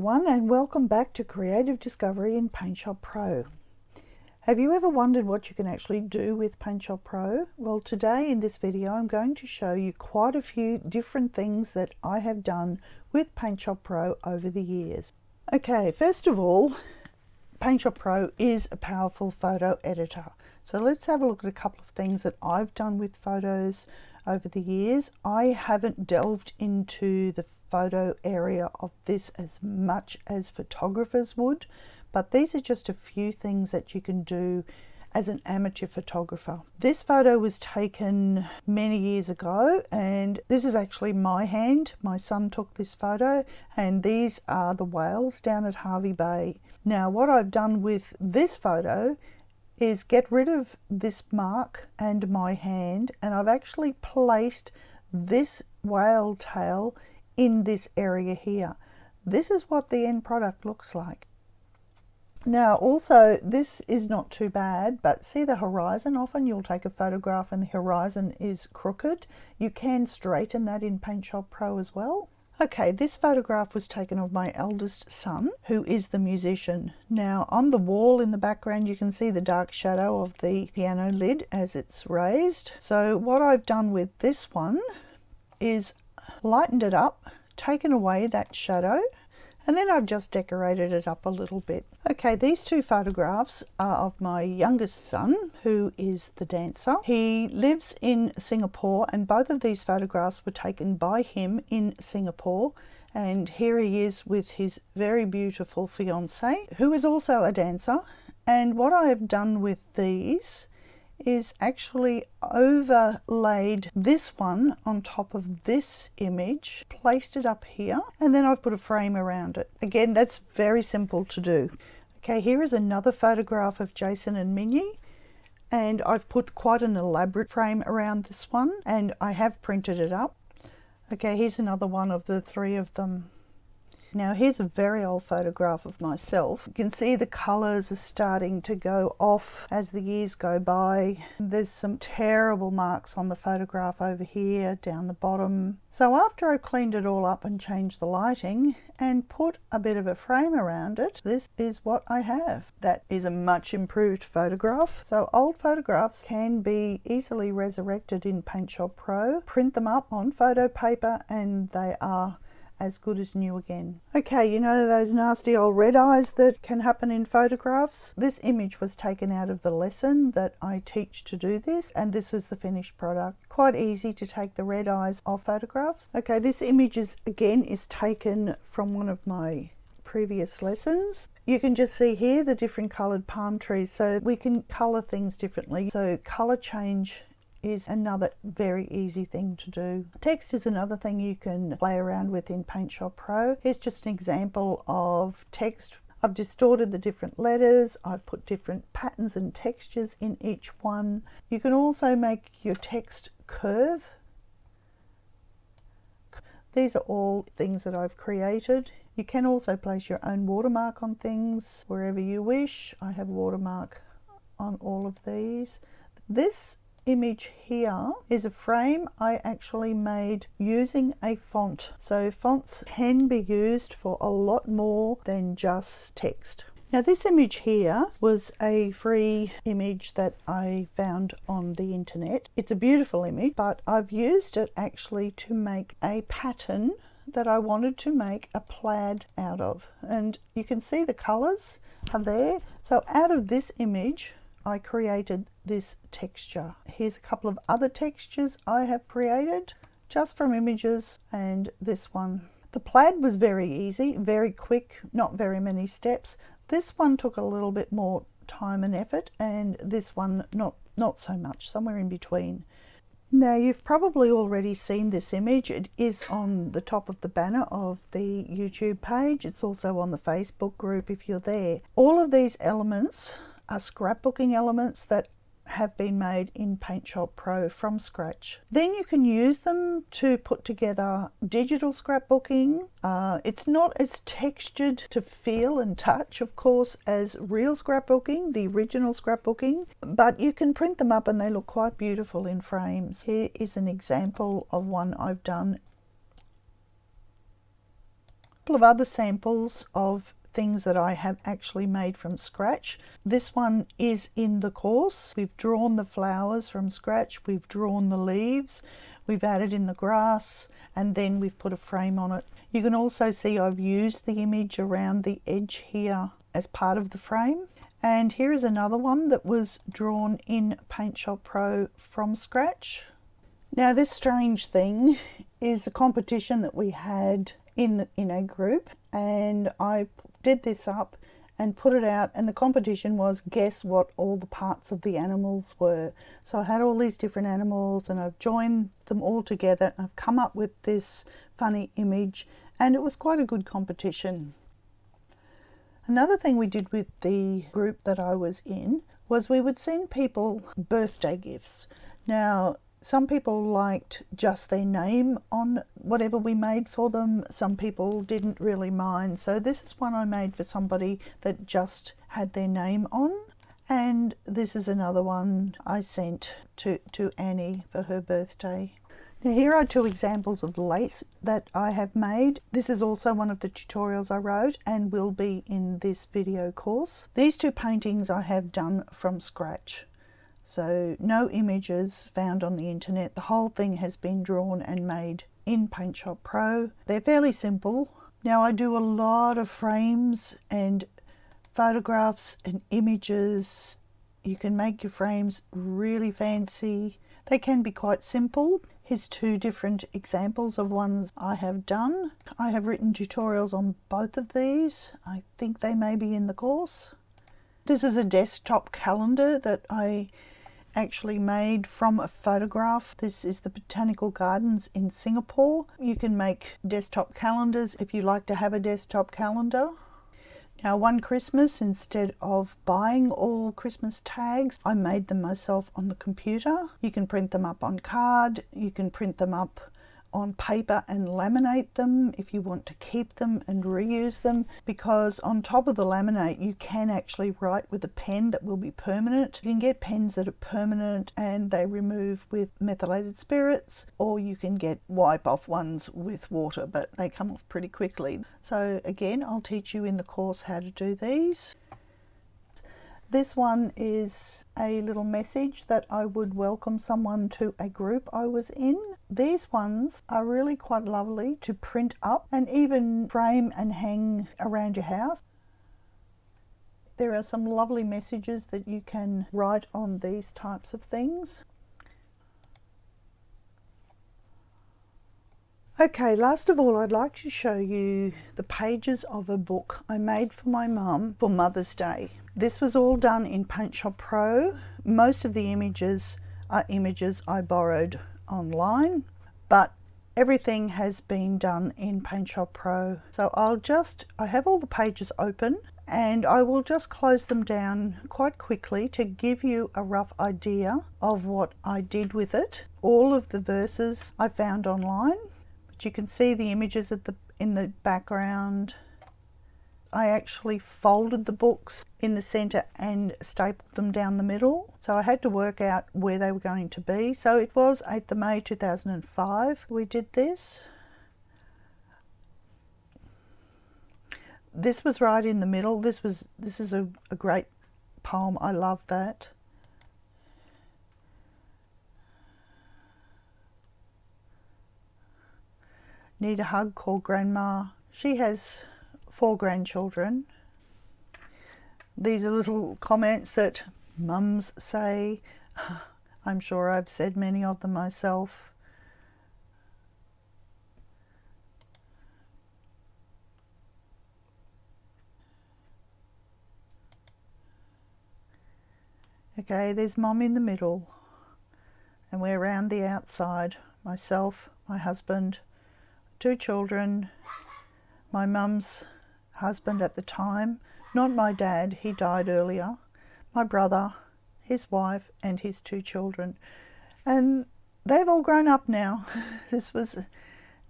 everyone, and welcome back to Creative Discovery in PaintShop Pro. Have you ever wondered what you can actually do with PaintShop Pro? Well, today in this video I'm going to show you quite a few different things that I have done with PaintShop Pro over the years. Okay, first of all, PaintShop Pro is a powerful photo editor. So let's have a look at a couple of things that I've done with photos over the years. I haven't delved into the photo area of this as much as photographers would, but these are just a few things that you can do as an amateur photographer. This photo was taken many years ago, and this is actually my hand. My son took this photo, and these are the whales down at Hervey Bay. Now, what I've done with this photo is get rid of this mark and my hand, and I've actually placed this whale tail in this area here. This is what the end product looks like. Now also, this is not too bad, but see the horizon? Often you'll take a photograph and the horizon is crooked. You can straighten that in PaintShop Pro as well. Okay, this photograph was taken of my eldest son, who is the musician. Now on the wall in the background you can see the dark shadow of the piano lid as it's raised. So what I've done with this one is lightened it up, taken away that shadow, and then I've just decorated it up a little bit. Okay, these two photographs are of my youngest son, who is the dancer. He lives in Singapore, and both of these photographs were taken by him in Singapore. And here he is with his very beautiful fiancée, who is also a dancer. And what I have done with these is actually overlaid this one on top of this image, placed it up here, and then I've put a frame around it. Again, that's very simple to do. Okay, here is another photograph of Jason and Minnie, and I've put quite an elaborate frame around this one, and I have printed it up. Okay, here's another one of the three of them. Now here's a very old photograph of myself. You can see the colours are starting to go off as the years go by. There's some terrible marks on the photograph over here down the bottom. So after I've cleaned it all up and changed the lighting and put a bit of a frame around it, this is what I have. That is a much improved photograph. So old photographs can be easily resurrected in PaintShop Pro. Print them up on photo paper and they are as good as new again. Okay, you know those nasty old red eyes that can happen in photographs? This image was taken out of the lesson that I teach to do this, and this is the finished product. Quite easy to take the red eyes off photographs. Okay, this image is taken from one of my previous lessons. You can just see here the different coloured palm trees, so we can colour things differently. So colour change is another very easy thing to do. Text is another thing you can play around with in PaintShop Pro. Here's just an example of text. I've distorted the different letters. I've put different patterns and textures in each one. You can also make your text curve. These are all things that I've created. You can also place your own watermark on things wherever you wish. I have watermark on all of these. This image here is a frame I actually made using a font. So fonts can be used for a lot more than just text. Now this image here was a free image that I found on the internet. It's a beautiful image, but I've used it actually to make a pattern that I wanted to make a plaid out of. And you can see the colors are there. So out of this image I created this texture. Here's a couple of other textures I have created just from images, and this one. The plaid was very easy, very quick, not very many steps. This one took a little bit more time and effort, and this one not so much, somewhere in between. Now you've probably already seen this image. It is on the top of the banner of the YouTube page. It's also on the Facebook group if you're there. All of these elements are scrapbooking elements that have been made in PaintShop Pro from scratch. Then you can use them to put together digital scrapbooking. It's not as textured to feel and touch, of course, as real scrapbooking, the original scrapbooking, but you can print them up and they look quite beautiful in frames. Here is an example of one I've done couple of other samples of things that I have actually made from scratch. This one is in the course. We've drawn the flowers from scratch, we've drawn the leaves, we've added in the grass, and then we've put a frame on it. You can also see I've used the image around the edge here as part of the frame. And here is another one that was drawn in PaintShop Pro from scratch. Now this strange thing is a competition that we had in a group, and I did this up and put it out, and the competition was guess what all the parts of the animals were. So I had all these different animals and I've joined them all together and I've come up with this funny image, and it was quite a good competition. Another thing we did with the group that I was in was we would send people birthday gifts. Now, some people liked just their name on whatever we made for them. Some people didn't really mind. So this is one I made for somebody that just had their name on. And this is another one I sent to Annie for her birthday. Now here are two examples of lace that I have made. This is also one of the tutorials I wrote and will be in this video course. These two paintings I have done from scratch. So no images found on the internet. The whole thing has been drawn and made in PaintShop Pro. They're fairly simple. Now I do a lot of frames and photographs and images. You can make your frames really fancy. They can be quite simple. Here's two different examples of ones I have done. I have written tutorials on both of these. I think they may be in the course. This is a desktop calendar that I actually made from a photograph. This is the Botanical Gardens in Singapore. You can make desktop calendars if you like to have a desktop calendar. Now one Christmas, instead of buying all Christmas tags, I made them myself on the computer. You can print them up on card, you can print them up on paper and laminate them if you want to keep them and reuse them, because on top of the laminate you can actually write with a pen that will be permanent. You can get pens that are permanent and they remove with methylated spirits, or you can get wipe off ones with water, but they come off pretty quickly. So again, I'll teach you in the course how to do these. This one is a little message that I would welcome someone to a group I was in. These ones are really quite lovely to print up and even frame and hang around your house. There are some lovely messages that you can write on these types of things. Okay, last of all, I'd like to show you the pages of a book I made for my mum for Mother's Day. This was all done in PaintShop Pro. Most of the images are images I borrowed online, but everything has been done in PaintShop Pro. So I have all the pages open and I will just close them down quite quickly to give you a rough idea of what I did with it. All of the verses I found online. You can see the images in the background. I actually folded the books in the center and stapled them down the middle. So I had to work out where they were going to be. So it was 8th of May 2005 we did this. This was right in the middle. This is a great poem. I love that. Need a hug, call Grandma. She has 4 grandchildren. These are little comments that mums say. I'm sure I've said many of them myself. Okay, there's Mum in the middle, and we're around the outside. Myself, my husband, 2 children, my mum's husband at the time, not my dad, he died earlier, my brother, his wife and his 2 children. And they've all grown up now. This was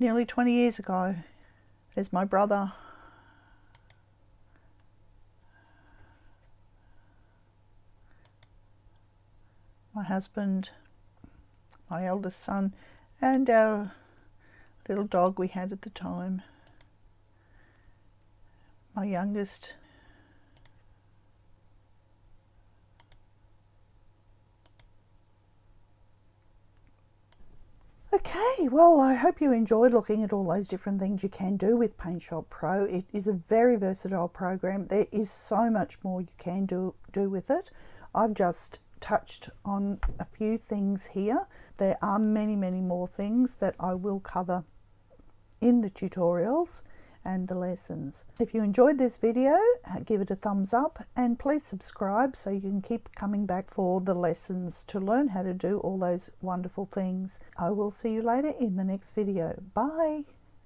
nearly 20 years ago. There's my brother. My husband, my eldest son, and our little dog we had at the time. my youngest. Okay, well, I hope you enjoyed looking at all those different things you can do with PaintShop Pro. It is a very versatile program. There is so much more you can do with it. I've just touched on a few things here. There are many more things that I will cover in the tutorials and the lessons. If you enjoyed this video, give it a thumbs up and please subscribe so you can keep coming back for the lessons to learn how to do all those wonderful things. I will see you later in the next video. Bye.